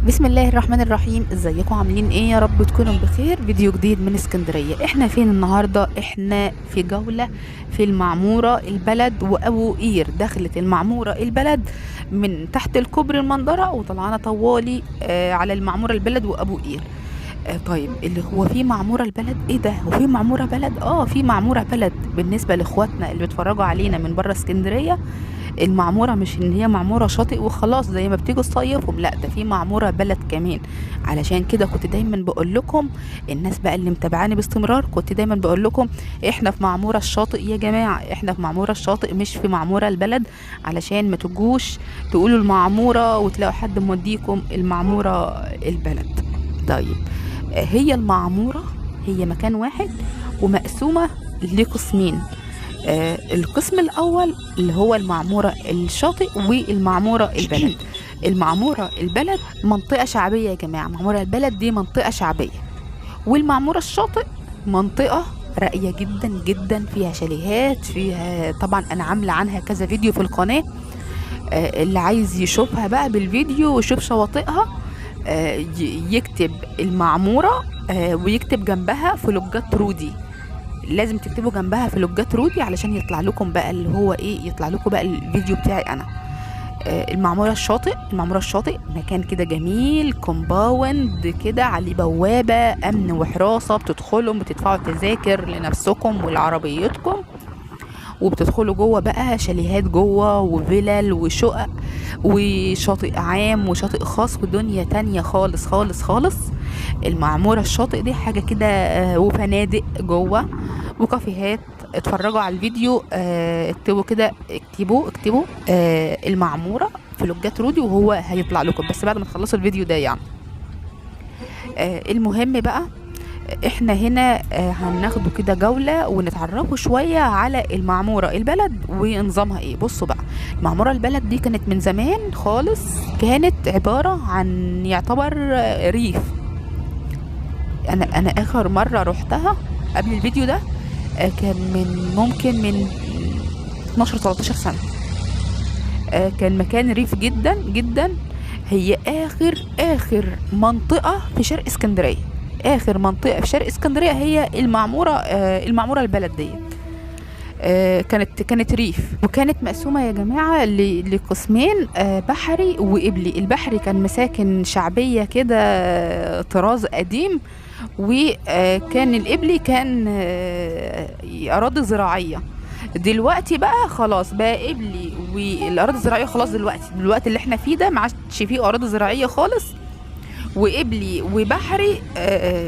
بسم الله الرحمن الرحيم. ازيكم عاملين ايه؟ يا رب تكونوا بخير. فيديو جديد من اسكندرية. احنا فين النهاردة؟ احنا في جولة في المعمورة البلد وابو قير. دخلت المعمورة البلد من تحت الكوبري المنظرة وطلعنا طوالي على المعمورة البلد وابو قير. طيب، اللي هو في معمورة البلد، ايه ده؟ هو في معمورة بلد؟ في معمورة بلد بالنسبة لاخواتنا اللي بيتفرجوا علينا من بره اسكندرية. المعمورة مش ان هي معمورة شاطئ وخلاص زي ما بتيجوا تصيفهم، لا ده في معمورة بلد كمان. علشان كده كنت دايما بقول لكم، الناس بقى اللي متابعاني باستمرار، كنت دايما بقول لكم احنا في معمورة الشاطئ يا جماعة، احنا في معمورة الشاطئ مش في معمورة البلد، علشان ما تجوش تقولوا المعمورة وتلاقوا حد موديكم المعمورة البلد. طيب، هي المعمورة هي مكان واحد ومقسومة لقسمين. القسم الأول اللي هو المعمورة الشاطئ والمعمورة البلد. المعمورة البلد منطقة شعبية يا جماعة، معمورة البلد دي منطقة شعبية، والمعمورة الشاطئ منطقة راقية جدا جدا، فيها شاليهات، فيها طبعا أنا عاملة عنها كذا فيديو في القناة. اللي عايز يشوفها بقى بالفيديو ويشوف شواطئها يكتب المعمورة ويكتب جنبها فلوجات رودي. لازم تكتبوا جنبها فلوجات رودي علشان يطلع لكم بقى اللي هو ايه، يطلع لكم بقى الفيديو بتاعي انا. المعمورة الشاطئ، المعمورة الشاطئ مكان كده جميل، كومباوند كده عليه بوابة امن وحراسة، بتدخلوا بتدفعوا تذاكر لنفسكم ولعربيتكم، وبتدخلوا جوه بقى شاليهات جوه وفلل وشقق وشاطئ عام وشاطئ خاص ودنيا تانية خالص خالص خالص. المعمورة الشاطئ دي حاجة كده، وفنادق جوه وكافيهات. اتفرجوا على الفيديو، اكتبوا كده، اكتبوا المعمورة في لوجات رودي وهو هيطلع لكم، بس بعد ما تخلصوا الفيديو ده يعني. المهم بقى، احنا هنا هناخدوا كده جولة ونتعرفوا شوية على المعمورة البلد ونظامها ايه. بصوا بقى، المعمورة البلد دي كانت من زمان خالص، كانت عبارة عن يعتبر ريف. انا اخر مرة روحتها قبل الفيديو ده كان من ممكن من 12 13 سنة. كان مكان ريف جدا جدا. هي اخر منطقة في شرق اسكندرية، اخر منطقة في شرق اسكندرية هي المعمورة. المعمورة البلد دي كانت ريف، وكانت مقسومة يا جماعة لقسمين، بحري وقبلي. البحري كان مساكن شعبية كده، طراز قديم، وكان القبلي كان أراضي زراعية. دلوقتي بقى خلاص بقى قبلي والأراضي الزراعية خلاص، دلوقتي اللي احنا فيه ده ما عادش فيه أراضي زراعية خالص، وقبلي وبحري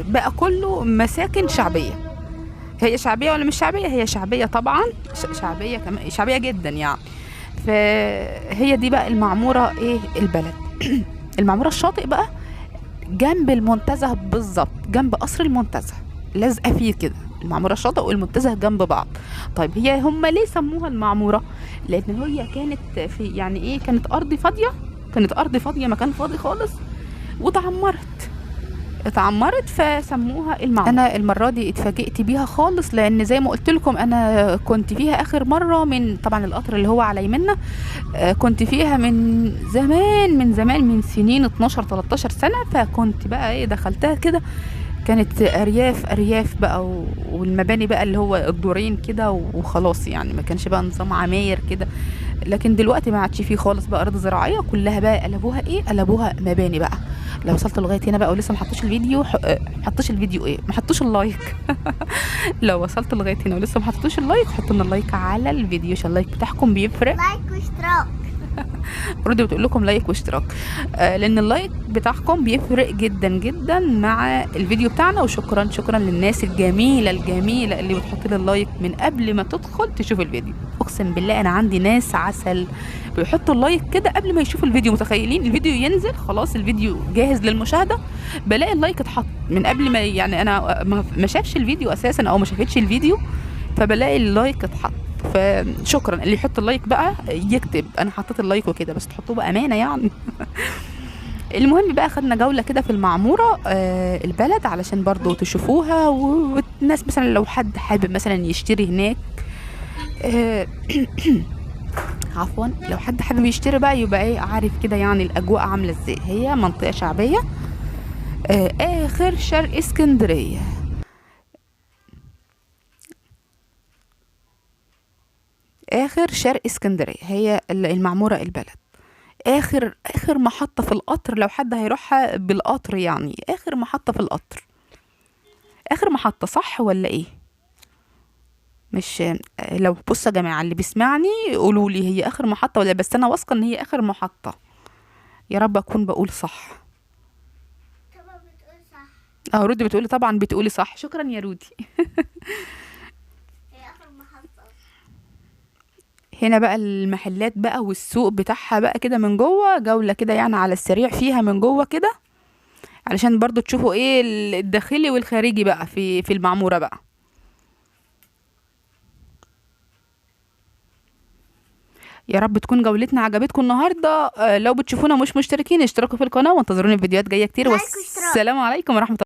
بقى كله مساكن شعبية. هي شعبية ولا مش شعبية؟ هي شعبية طبعا، شعبية كمان، شعبية جدا يعني. فهي دي بقى المعمورة ايه البلد. المعمورة الشاطئ بقى جنب المنتزه بالظبط، جنب قصر المنتزه، لازقة فيه كده. المعمورة الشاطئ والمنتزه جنب بعض. طيب، هي هم ليه سموها المعمورة؟ لأن هي كانت في يعني ايه، كانت أرض فاضية، كانت أرض فاضية، مكان فاضي خالص، اتعمرت فسموها المعمورة. انا المره دي اتفاجئت بيها خالص، لان زي ما قلت لكم انا كنت فيها اخر مره من طبعا القطر اللي هو على يمنا. كنت فيها من زمان من زمان، من سنين 12 13 سنه. فكنت بقى ايه، دخلتها كده، كانت ارياف بقى والمباني بقى اللي هو الدورين كده وخلاص يعني، ما كانش بقى نظام عماير كده. لكن دلوقتي ما عادش فيه خالص بقى ارض زراعيه، كلها بقى قلبوها مباني بقى. لو وصلت لغايه هنا بقى ولسه ما حطوش الفيديو، ما حطوش اللايك. لو وصلت لغايه هنا ولسه ما حطوش اللايك، حطوا لنا اللايك على الفيديو عشان اللايك بتاعكم بيفرق. لايك واشتراك. رودي بتقول لكم لايك واشتراك، لان اللايك بتاعكم بيفرق جدا جدا مع الفيديو بتاعنا. وشكرا للناس الجميله اللي بتحط لي اللايك من قبل ما تدخل تشوف الفيديو. اقسم بالله انا عندي ناس عسل بيحطوا اللايك كده قبل ما يشوفوا الفيديو. متخيلين الفيديو ينزل خلاص، الفيديو جاهز للمشاهده، بلاقي اللايك اتحط من قبل ما يعني انا ما شافش الفيديو اساسا او ما شافتش الفيديو، فبلاقي اللايك اتحط. فشكرا اللي يحط اللايك بقى يكتب انا حطيت اللايك وكده، بس تحطوه بامانه يعني. المهم بقى، خدنا جوله كده في المعموره البلد علشان برضو تشوفوها، والناس مثلا لو حد حابب مثلا يشتري هناك عفوا، لو حد حابب يشتري بقى يبقى ايه عارف كده يعني الاجواء عامله ازاي. هي منطقه شعبيه، اخر شرق اسكندريه. اخر شرق اسكندريه هي المعموره البلد. اخر محطه في القطر، لو حد هيروحها بالقطر يعني اخر محطه في القطر. اخر محطه صح ولا ايه؟ مش لو بصوا يا جماعه اللي بيسمعني قولوا لي هي اخر محطه ولا، بس انا واثقه ان هي اخر محطه. يا رب اكون بقول صح. طبعا بتقول صح. اه رودي بتقولي طبعا بتقولي صح، شكرا يا رودي. هي آخر محطة. هنا بقى المحلات بقى والسوق بتاعها بقى كده من جوه، جولة كده يعني على السريع فيها من جوه كده، علشان برضو تشوفوا ايه الداخلي والخارجي بقى في المعمورة بقى. يا رب تكون جولتنا عجبتكم النهارده. لو بتشوفونا مش مشتركين اشتركوا في القناة وانتظروني في فيديوهات جاية كتير، لايك واشتراك. والسلام عليكم ورحمة